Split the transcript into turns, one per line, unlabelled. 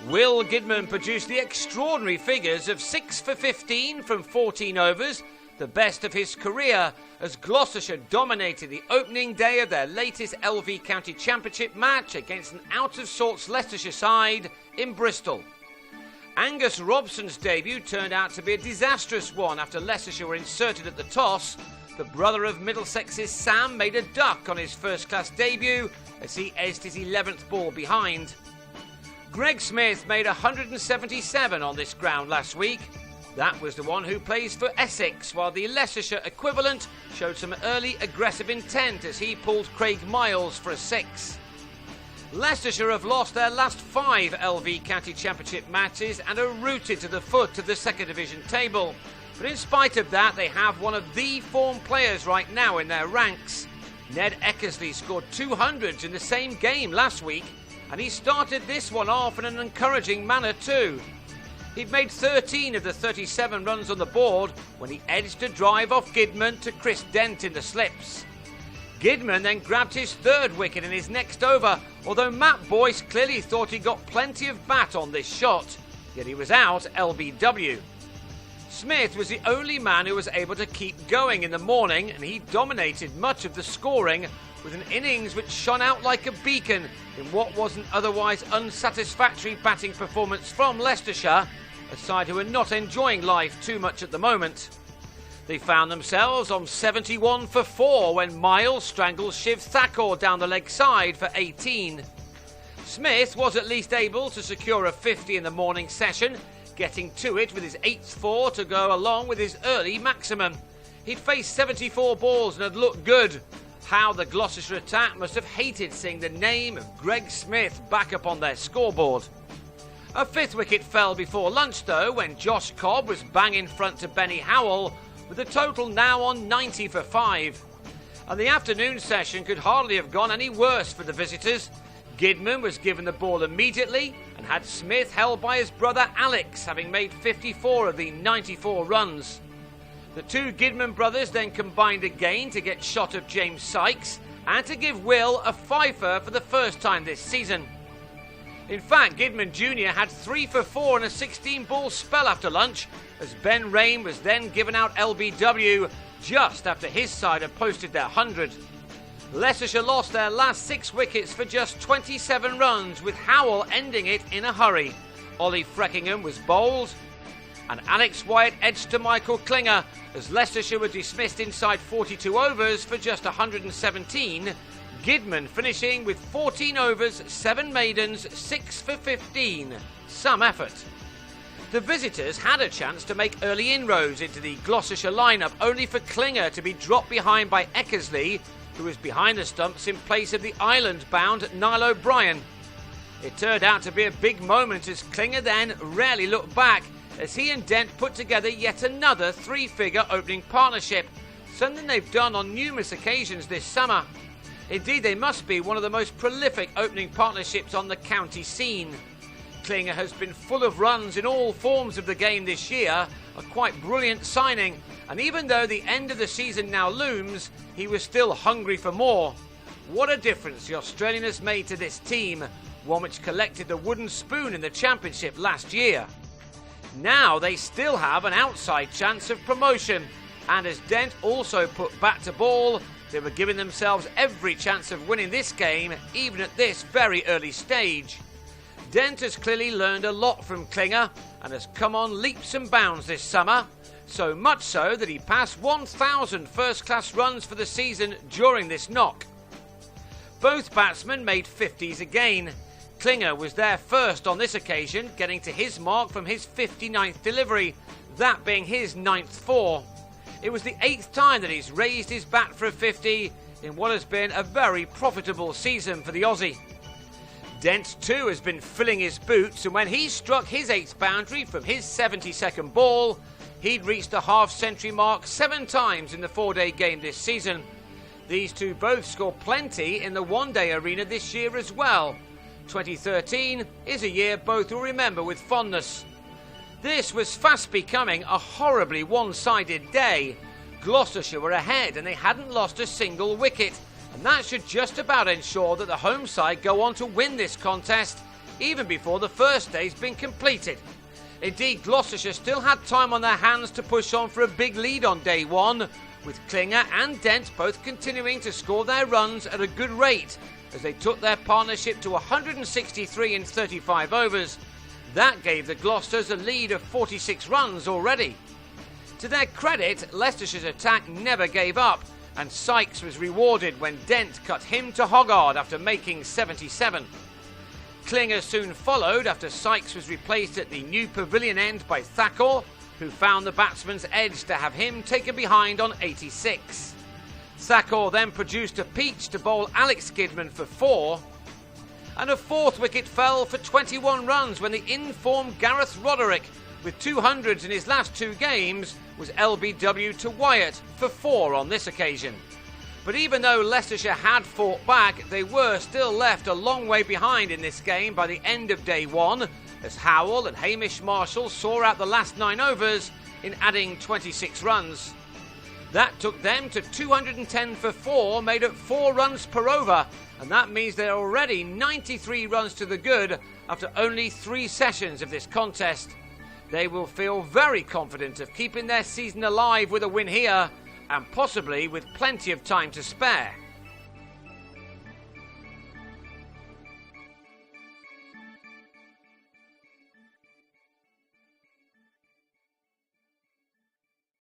Will Gidman produced the extraordinary figures of 6 for 15 from 14 overs, the best of his career, as Gloucestershire dominated the opening day of their latest LV County Championship match against an out-of-sorts Leicestershire side in Bristol. Angus Robson's debut turned out to be a disastrous one after Leicestershire were inserted at the toss. The brother of Middlesex's Sam made a duck on his first-class debut as he edged his 11th ball behind. Greg Smith made 177 on this ground last week. That was the one who plays for Essex, while the Leicestershire equivalent showed some early aggressive intent as he pulled Craig Miles for a 6. Leicestershire have lost their last 5 LV County Championship matches and are rooted to the foot of the second division table. But in spite of that, they have one of the form players right now in their ranks. Ned Eckersley scored 200s in the same game last week, and he started this one off in an encouraging manner too. He'd made 13 of the 37 runs on the board when he edged a drive off Gidman to Chris Dent in the slips. Gidman then grabbed his 3rd wicket in his next over, although Matt Boyce clearly thought he got plenty of bat on this shot, yet he was out LBW. Smith was the only man who was able to keep going in the morning, and he dominated much of the scoring with an innings which shone out like a beacon in what was an otherwise unsatisfactory batting performance from Leicestershire, a side who are not enjoying life too much at the moment. They found themselves on 71 for 4 when Miles strangled Shiv Thakur down the leg side for 18. Smith was at least able to secure a 50 in the morning session, getting to it with his 8th 4 to go along with his early maximum. He'd faced 74 balls and had looked good. How the Gloucestershire attack must have hated seeing the name of Greg Smith back up on their scoreboard. A 5th wicket fell before lunch though, when Josh Cobb was bang in front to Benny Howell, with the total now on 90 for 5. And the afternoon session could hardly have gone any worse for the visitors. Gidman was given the ball immediately and had Smith held by his brother Alex, having made 54 of the 94 runs. The 2 Gidman brothers then combined again to get shot of James Sykes and to give Will a fifer for the first time this season. In fact, Gidman Jr. had 3 for 4 in a 16-ball spell after lunch, as Ben Rain was then given out LBW just after his side had posted their 100. Leicestershire lost their last 6 wickets for just 27 runs, with Howell ending it in a hurry. Ollie Freckingham was bowled, and Alex Wyatt edged to Michael Klinger, as Leicestershire were dismissed inside 42 overs for just 117, Gidman finishing with 14 overs, 7 maidens, 6 for 15. Some effort. The visitors had a chance to make early inroads into the Gloucestershire lineup, only for Klinger to be dropped behind by Eckersley, who was behind the stumps in place of the island-bound Niall O'Brien. It turned out to be a big moment, as Klinger then rarely looked back, as he and Dent put together yet another 3-figure opening partnership, something they've done on numerous occasions this summer. Indeed, they must be one of the most prolific opening partnerships on the county scene. Klinger has been full of runs in all forms of the game this year, a quite brilliant signing, and even though the end of the season now looms, he was still hungry for more. What a difference the Australian has made to this team, one which collected the wooden spoon in the championship last year. Now they still have an outside chance of promotion, and as Dent also put bat to ball, they were giving themselves every chance of winning this game, even at this very early stage. Dent has clearly learned a lot from Klinger and has come on leaps and bounds this summer, so much so that he passed 1,000 first-class runs for the season during this knock. Both batsmen made 50s again. Klinger was there first on this occasion, getting to his mark from his 59th delivery, that being his 9th 4. It was the 8th time that he's raised his bat for a 50 in what has been a very profitable season for the Aussie. Dent too has been filling his boots, and when he struck his 8th boundary from his 72nd ball, he'd reached the half-century mark 7 times in the 4-day game this season. These two both scored plenty in the one-day arena this year as well. 2013 is a year both will remember with fondness. This was fast becoming a horribly one-sided day. Gloucestershire were ahead and they hadn't lost a single wicket, and that should just about ensure that the home side go on to win this contest, even before the first day's been completed. Indeed, Gloucestershire still had time on their hands to push on for a big lead on day one, with Klinger and Dent both continuing to score their runs at a good rate as they took their partnership to 163 in 35 overs. That gave the Gloucesters a lead of 46 runs already. To their credit, Leicestershire's attack never gave up, and Sykes was rewarded when Dent cut him to Hoggard after making 77. Klinger soon followed after Sykes was replaced at the new pavilion end by Thacker, who found the batsman's edge to have him taken behind on 86. Thacker then produced a peach to bowl Alex Kidman for 4, and a fourth wicket fell for 21 runs when the in-form Gareth Roderick, with 200s in his last 2 games, was LBW to Wyatt for 4 on this occasion. But even though Leicestershire had fought back, they were still left a long way behind in this game by the end of day one, as Howell and Hamish Marshall saw out the last 9 overs in adding 26 runs. That took them to 210 for 4, made at 4 runs per over, and that means they're already 93 runs to the good after only 3 sessions of this contest. They will feel very confident of keeping their season alive with a win here, and possibly with plenty of time to spare.